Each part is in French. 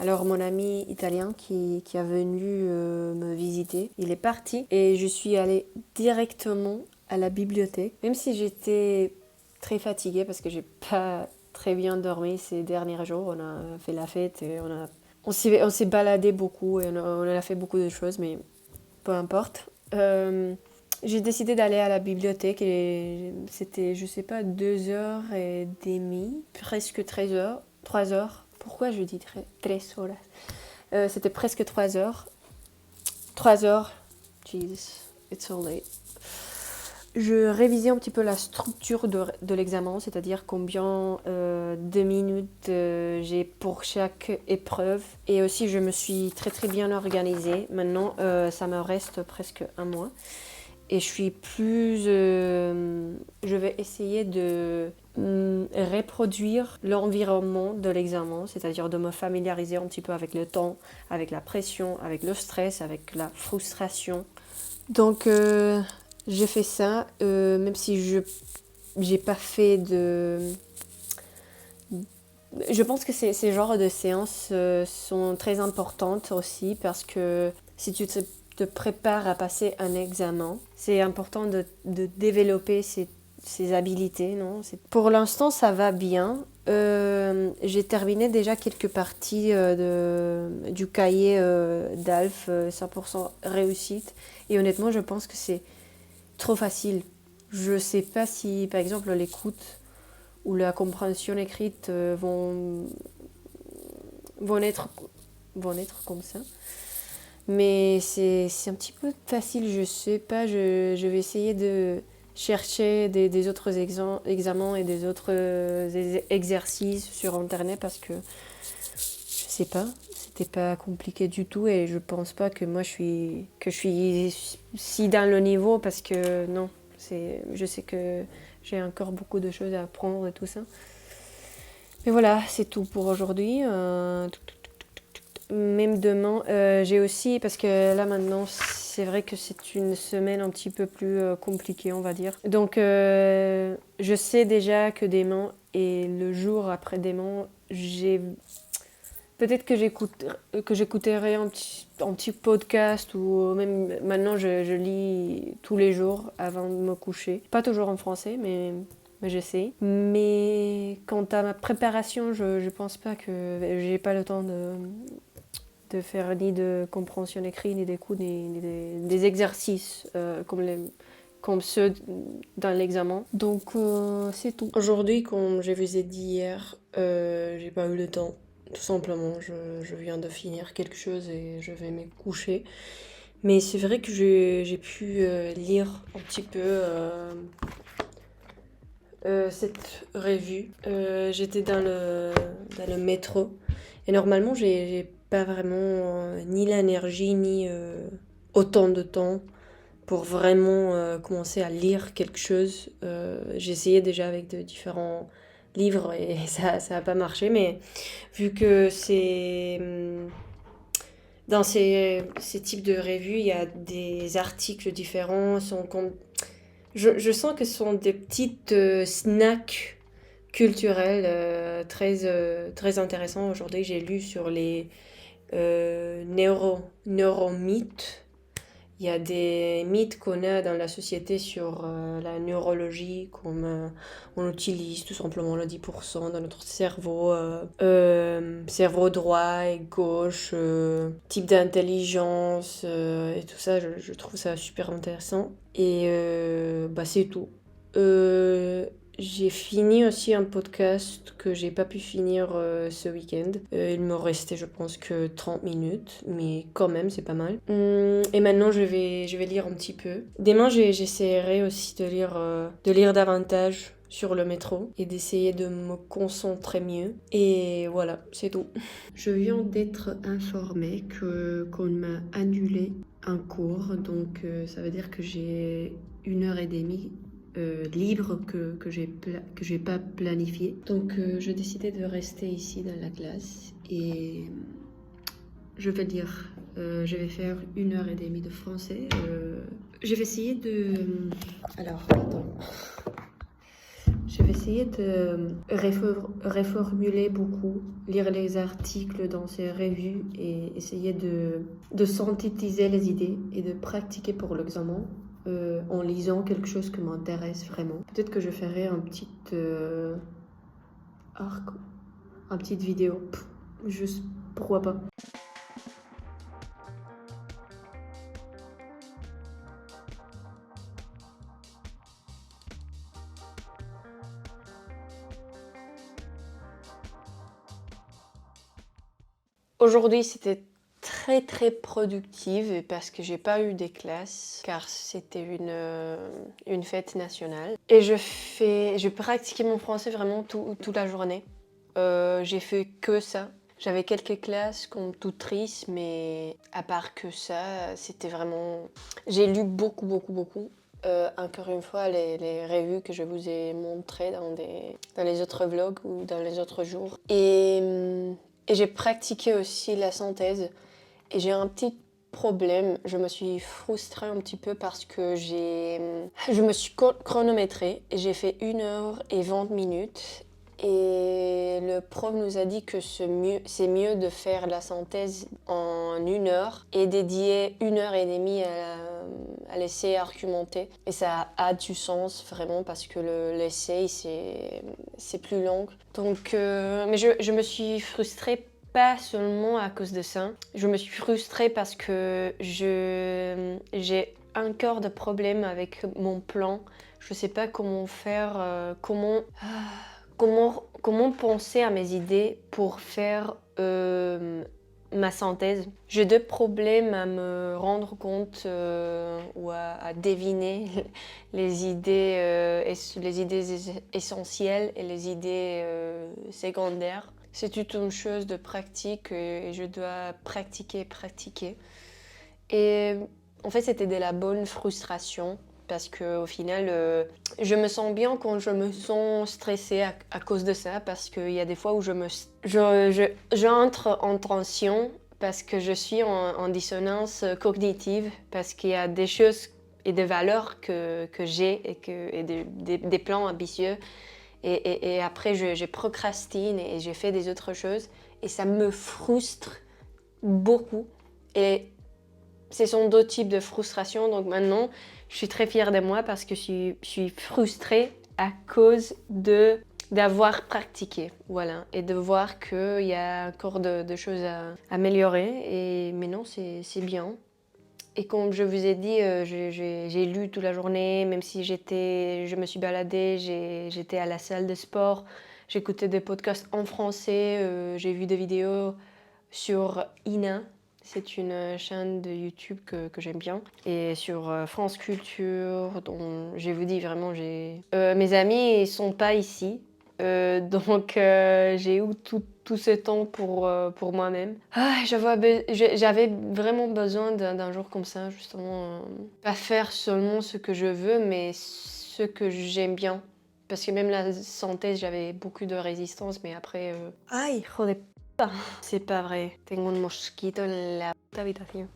Alors mon ami italien qui a venu me visiter, il est parti et je suis allée directement à la bibliothèque, même si j'étais très fatiguée parce que j'ai pas très bien dormi ces derniers jours. On a fait la fête et on s'est baladé beaucoup et on a fait beaucoup de choses, mais peu importe. J'ai décidé d'aller à la bibliothèque et c'était, je sais pas, 2h30, presque 13h, 3h. Pourquoi je dis 3 horas? C'était presque 3h. 3h, jeez, it's so late. Je révisais un petit peu la structure de l'examen, c'est-à-dire combien de minutes j'ai pour chaque épreuve. Et aussi, je me suis très très bien organisée. Maintenant, ça me reste presque un mois. Et je suis plus... je vais essayer de reproduire l'environnement de l'examen, c'est-à-dire de me familiariser un petit peu avec le temps, avec la pression, avec le stress, avec la frustration. Donc, j'ai fait ça, même si je j'ai pas fait de... Je pense que ces genres de séances sont très importantes aussi parce que si tu te prépares à passer un examen, c'est important de développer ces habiletés, non? Pour l'instant, ça va bien. J'ai terminé déjà quelques parties du cahier d'Alf, 100% réussite. Et honnêtement, je pense que c'est trop facile. Je sais pas si, par exemple, l'écoute ou la compréhension écrite vont être comme ça. Mais c'est un petit peu facile, je sais pas. Je vais essayer de chercher des autres examens et des autres exercices sur Internet parce que je sais pas. C'était pas compliqué du tout et je pense pas que moi je suis si dans le niveau parce que non. Je sais que j'ai encore beaucoup de choses à apprendre et tout ça. Mais voilà, c'est tout pour aujourd'hui. Même demain, j'ai aussi, parce que là maintenant, c'est vrai que c'est une semaine un petit peu plus compliquée, on va dire. Donc, je sais déjà que demain et le jour après demain, peut-être que j'écouterai un petit podcast ou même maintenant je lis tous les jours avant de me coucher. Pas toujours en français, mais j'essaie. Mais quant à ma préparation, je pense pas que j'ai pas le temps de faire ni de compréhension écrite, ni d'écoute, ni des exercices comme ceux dans l'examen. Donc c'est tout. Aujourd'hui, comme je vous ai dit hier, j'ai pas eu le temps. Tout simplement, je viens de finir quelque chose et je vais me coucher. Mais c'est vrai que j'ai pu lire un petit peu cette revue. J'étais dans le métro et normalement, j'ai pas vraiment ni l'énergie ni autant de temps pour vraiment commencer à lire quelque chose. J'ai essayé déjà avec de différents livres et ça a pas marché, mais vu que dans ces types de revues, il y a des articles différents. Je sens que ce sont des petites snacks culturels très intéressants. Aujourd'hui, j'ai lu sur les neuromythes. Il y a des mythes qu'on a dans la société sur la neurologie, comme on utilise tout simplement le 10% dans notre cerveau, cerveau droit et gauche, type d'intelligence et tout ça, je trouve ça super intéressant. Et c'est tout. J'ai fini aussi un podcast que j'ai pas pu finir ce week-end. Il me restait, je pense, que 30 minutes, mais quand même, c'est pas mal. Et maintenant, je vais lire un petit peu. Demain, j'essaierai aussi de lire davantage sur le métro et d'essayer de me concentrer mieux. Et voilà, c'est tout. Je viens d'être informée qu'on m'a annulé un cours, donc ça veut dire que j'ai 1h30 libre que j'ai pas planifié. Donc j'ai décidé de rester ici dans la classe et je vais lire. Je vais faire 1h30 de français. Je vais essayer de... Alors, attends. Je Je vais essayer de reformuler beaucoup, lire les articles dans ces revues et essayer de synthétiser les idées et de pratiquer pour l'examen en lisant quelque chose qui m'intéresse vraiment. Peut-être que je ferai un petit arc, une petite vidéo, juste pourquoi pas. Aujourd'hui, c'était très très productive parce que j'ai pas eu des classes car c'était une fête nationale. Et je pratiquais mon français vraiment toute la journée. J'ai fait que ça. J'avais quelques classes comme tutrice, mais à part que ça, c'était vraiment... J'ai lu beaucoup, beaucoup, beaucoup. Encore une fois, les revues que je vous ai montrées dans les autres vlogs ou dans les autres jours. Et j'ai pratiqué aussi la synthèse. Et j'ai un petit problème. Je me suis frustrée un petit peu parce que je me suis chronométrée. J'ai fait 1h20. Et le prof nous a dit que c'est mieux de faire la synthèse en 1 heure et dédier 1h30 à l'essai argumenté. Et ça a du sens vraiment parce que l'essai c'est plus long. Donc, mais je me suis frustrée pas seulement à cause de ça. Je me suis frustrée parce que j'ai encore de problèmes avec mon plan. Je sais pas comment faire, comment penser à mes idées pour faire ma synthèse. J'ai deux problèmes à me rendre compte ou à deviner les idées essentielles et les idées secondaires. C'est toute une chose de pratique et je dois pratiquer. Et en fait, c'était de la bonne frustration parce qu'au final, je me sens bien quand je me sens stressée à cause de ça parce qu'il y a des fois où j'entre en tension parce que je suis en dissonance cognitive parce qu'il y a des choses et des valeurs que j'ai et des plans ambitieux. Et après, je procrastine et j'ai fait des autres choses et ça me frustre beaucoup. Et ce sont deux types de frustration. Donc maintenant, je suis très fière de moi parce que je suis frustrée à cause d'avoir pratiqué. Voilà. Et de voir qu'il y a encore de choses à améliorer. Et maintenant, c'est bien. Et comme je vous ai dit, j'ai lu toute la journée, même si je me suis baladée, j'étais à la salle de sport, j'écoutais des podcasts en français, j'ai vu des vidéos sur Ina. C'est une chaîne de YouTube que j'aime bien. Et sur France Culture, dont je vous dis vraiment, mes amis ne sont pas ici. Donc j'ai eu tout ce temps pour moi-même. J'avais vraiment besoin d'un jour comme ça, justement. Pas faire seulement ce que je veux, mais ce que j'aime bien. Parce que même la synthèse, j'avais beaucoup de résistance, mais après... Aïe, joder. C'est pas vrai. Tengo un mosquito en la puta habitación.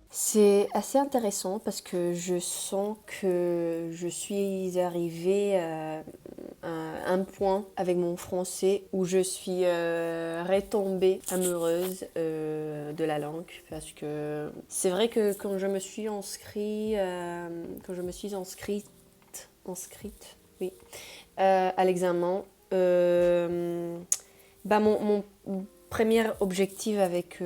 C'est assez intéressant parce que je sens que je suis arrivée à un point avec mon français où je suis retombée amoureuse de la langue parce que c'est vrai que quand je me suis inscrite, oui, à l'examen, mon premier objectif avec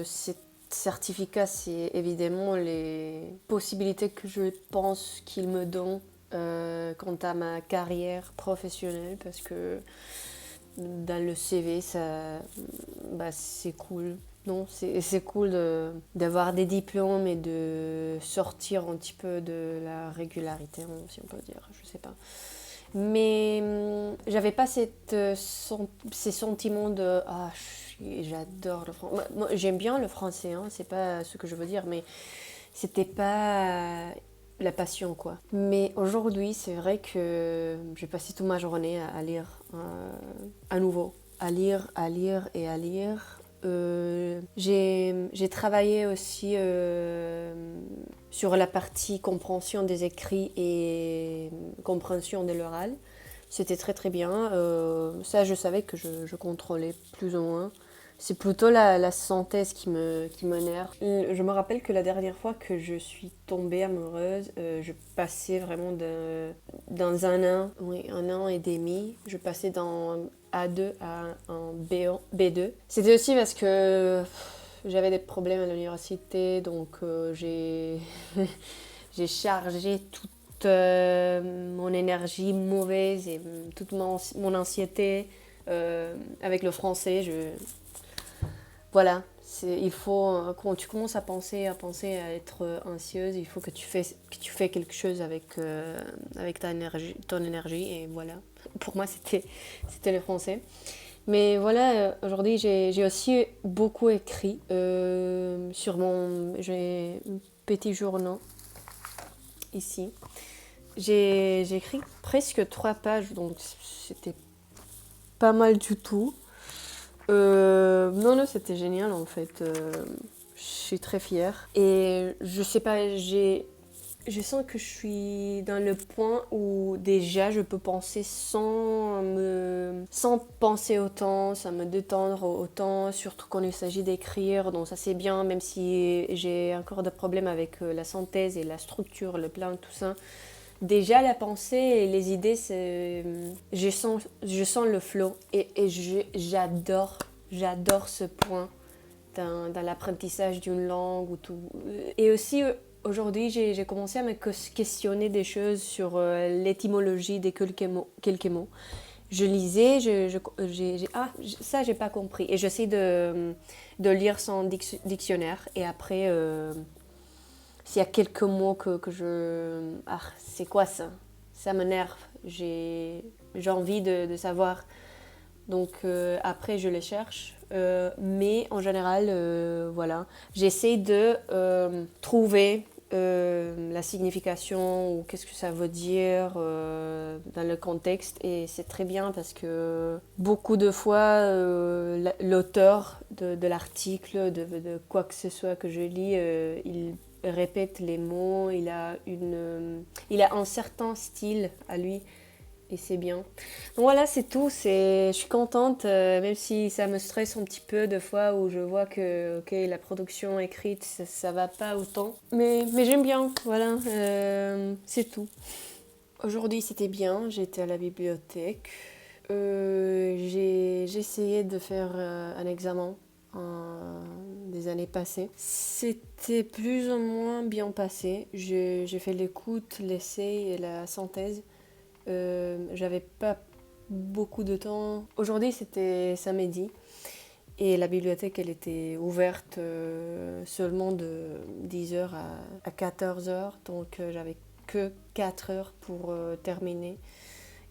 cette certificat, c'est évidemment les possibilités que je pense qu'il me donne quant à ma carrière professionnelle parce que dans le CV, c'est cool. Non, c'est cool d'avoir des diplômes et de sortir un petit peu de la régularité, si on peut dire, je sais pas. Mais j'avais pas ces sentiments de j'adore le français. Moi, j'aime bien le français, hein, c'est pas ce que je veux dire, mais c'était pas la passion, quoi. Mais aujourd'hui, c'est vrai que j'ai passé toute ma journée à lire à nouveau. À lire et à lire. J'ai travaillé aussi sur la partie compréhension des écrits et compréhension de l'oral. C'était très très bien. Ça, je savais que je contrôlais plus ou moins. C'est plutôt la synthèse qui m'énerve. Je me rappelle que la dernière fois que je suis tombée amoureuse, je passais vraiment dans un an et demi, je passais d'un A2 à un B2. C'était aussi parce que j'avais des problèmes à l'université, donc j'ai chargé toute mon énergie mauvaise et toute mon anxiété avec le français. Voilà, il faut, quand tu commences à penser à être anxieuse, il faut que tu fais quelque chose avec ton énergie, et voilà. Pour moi, c'était le français. Mais voilà, aujourd'hui, j'ai aussi beaucoup écrit j'ai un petit journal ici. J'ai écrit presque 3 pages, donc c'était pas mal du tout. Non, c'était génial en fait. Je suis très fière. Et je sais pas, je sens que je suis dans le point où déjà je peux penser sans penser autant, sans me détendre autant, surtout quand il s'agit d'écrire. Donc ça c'est bien, même si j'ai encore des problèmes avec la synthèse et la structure, le plan, tout ça. Déjà la pensée et les idées, je sens le flow et j'adore ce point dans l'apprentissage d'une langue ou tout. Et aussi aujourd'hui j'ai commencé à me questionner des choses sur l'étymologie des quelques mots. Je lisais, ça j'ai pas compris, et j'essaie de lire son dictionnaire, et après s'il y a quelques mots que je... Ah, c'est quoi ça? Ça m'énerve. J'ai envie de savoir. Donc après, je les cherche. Mais en général, voilà. J'essaie de trouver la signification ou qu'est-ce que ça veut dire dans le contexte. Et c'est très bien parce que beaucoup de fois, l'auteur de l'article, de quoi que ce soit que je lis, il répète les mots, il a un certain style à lui, et c'est bien. Donc voilà, c'est tout. Je suis contente, même si ça me stresse un petit peu de fois où je vois que la production écrite, ça va pas autant. Mais j'aime bien, voilà, c'est tout. Aujourd'hui, c'était bien, j'étais à la bibliothèque. J'ai essayé de faire un examen des années passées. C'était plus ou moins bien passé. J'ai fait l'écoute, l'essai et la synthèse. J'avais pas beaucoup de temps. Aujourd'hui, c'était samedi. Et la bibliothèque, elle était ouverte seulement de 10h à 14h. Donc j'avais que 4 heures pour terminer.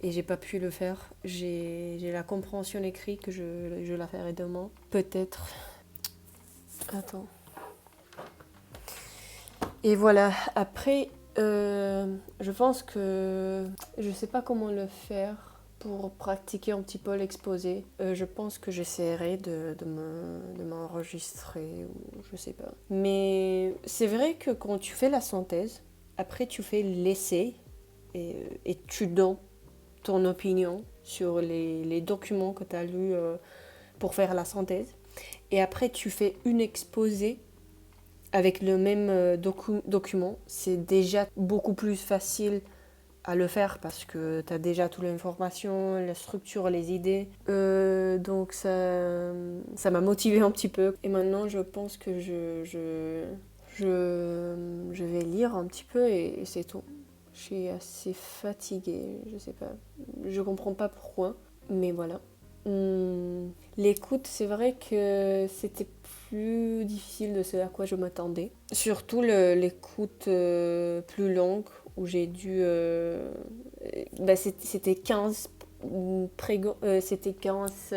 Et j'ai pas pu le faire. J'ai la compréhension écrite que je la ferai demain. Peut-être. Attends. Et voilà. Après, je pense que je sais pas comment le faire pour pratiquer un petit peu l'exposé. Je pense que j'essaierai de m'enregistrer, ou je sais pas. Mais c'est vrai que quand tu fais la synthèse, après tu fais l'essai et tu donnes ton opinion sur les documents que tu as lus pour faire la synthèse. Et après, tu fais une exposé avec le même document. C'est déjà beaucoup plus facile à le faire parce que tu as déjà toute l'information, la structure, les idées. Donc ça m'a motivée un petit peu. Et maintenant, je pense que je vais lire un petit peu, et c'est tout. Je suis assez fatiguée, je sais pas. Je comprends pas pourquoi, mais voilà. L'écoute, c'est vrai que c'était plus difficile de ce à quoi je m'attendais. Surtout l'écoute plus longue, où j'ai dû... c'était 15 c'était 15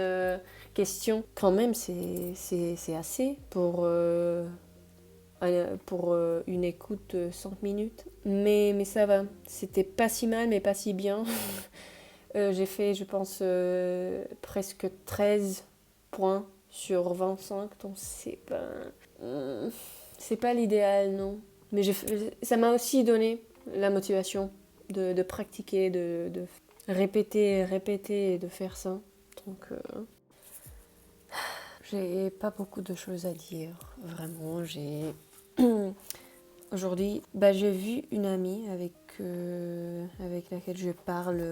questions. Quand même, c'est assez pour une écoute de 5 minutes. Mais ça va. C'était pas si mal, mais pas si bien. J'ai fait, je pense, presque 13 points sur 25. Donc c'est pas l'idéal, non. Mais ça m'a aussi donné la motivation de pratiquer, de répéter, répéter et de faire ça. Donc, j'ai pas beaucoup de choses à dire, vraiment. Aujourd'hui, j'ai vu une amie avec laquelle je parle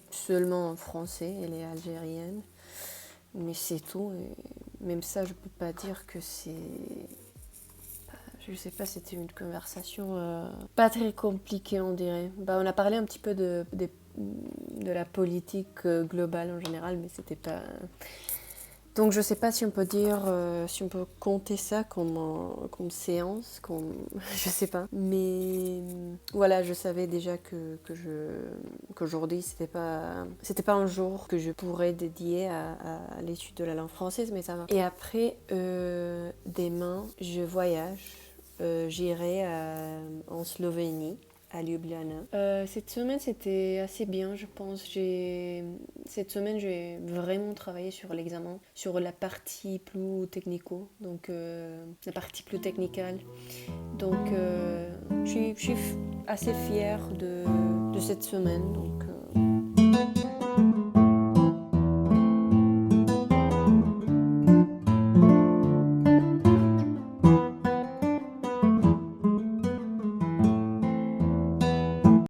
seulement en français. Elle est algérienne, mais c'est tout. Et même ça, je peux pas dire que c'est... Je sais pas, c'était une conversation pas très compliquée, on dirait. On a parlé un petit peu de la politique globale en général, mais c'était pas... Donc je sais pas si on peut dire, si on peut compter ça comme séance, je sais pas. Mais voilà, je savais déjà qu'aujourd'hui c'était pas un jour que je pourrais dédier à l'étude de la langue française, mais ça va. Et après, demain, je voyage. J'irai en Slovénie, à Ljubljana. Cette semaine, c'était assez bien, je pense. Cette semaine, j'ai vraiment travaillé sur l'examen, sur la partie plus technico, donc la partie plus technicale. Donc, je suis assez fière de cette semaine. Donc,